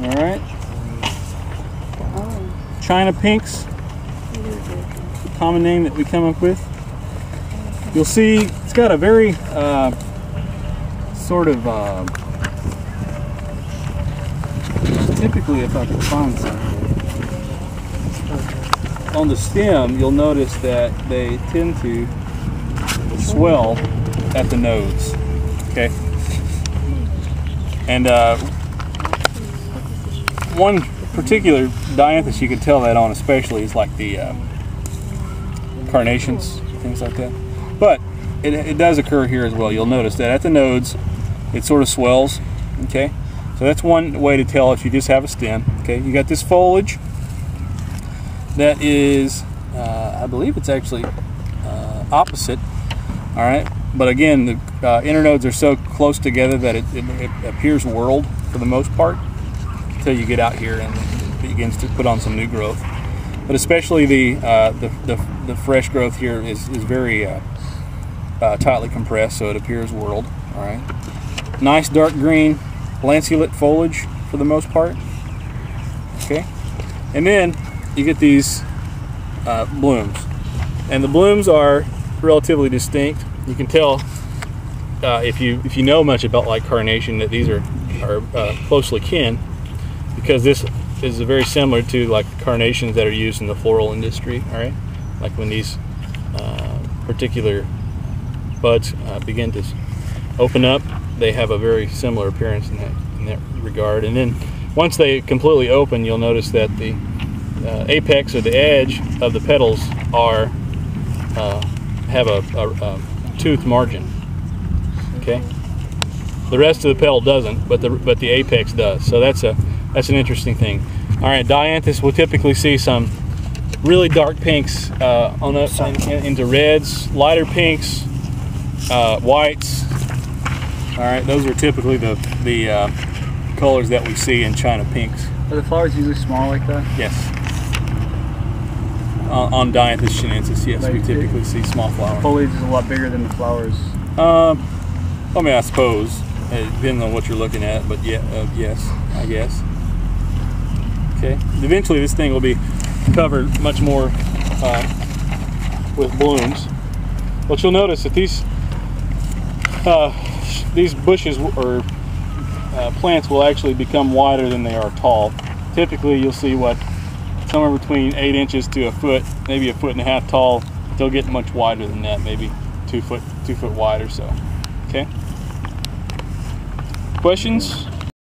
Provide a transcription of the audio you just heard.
All right. China pinks, common name that we come up with. You'll see it's got a very sort of typically, if I can find something on the stem, you'll notice that they tend to swell at the nodes. Okay, and one particular Dianthus you can tell that on, especially, is like the carnations, things like that. But it does occur here as well. You'll notice that at the nodes, it sort of swells. Okay, so that's one way to tell if you just have a stem. Okay, you got this foliage that is, I believe it's actually opposite. All right, but again, the internodes are so close together that it appears whorled for the most part until you get out here and it begins to put on some new growth. But especially the fresh growth here is very tightly compressed, so it appears whorled. All right, nice dark green lanceolate foliage for the most part. Okay, and then you get these blooms, and the blooms are relatively distinct. You can tell if you know much about like carnation that these are closely kin, because this is very similar to like carnations that are used in the floral industry. All right, like when these particular buds begin to open up, they have a very similar appearance in that regard. And then once they completely open, you'll notice that the apex or the edge of the petals have a tooth margin. Okay, the rest of the petal doesn't, but the apex does. So that's an interesting thing. All right, Dianthus will typically see some really dark pinks into reds, lighter pinks, whites. All right, those are typically the colors that we see in China pinks. Are the flowers usually small like that? Yes. On Dianthus chinensis, yes, like we typically see small flowers. The foliage is a lot bigger than the flowers. I mean, I suppose it depends on what you're looking at, but yeah, yes, I guess. Okay. Eventually, this thing will be covered much more with blooms. But you'll notice that these bushes or plants will actually become wider than they are tall. Typically, you'll see somewhere between 8 inches to a foot, maybe a 1.5 feet tall. They'll get much wider than that, maybe 2 foot wide or so. Okay. Questions?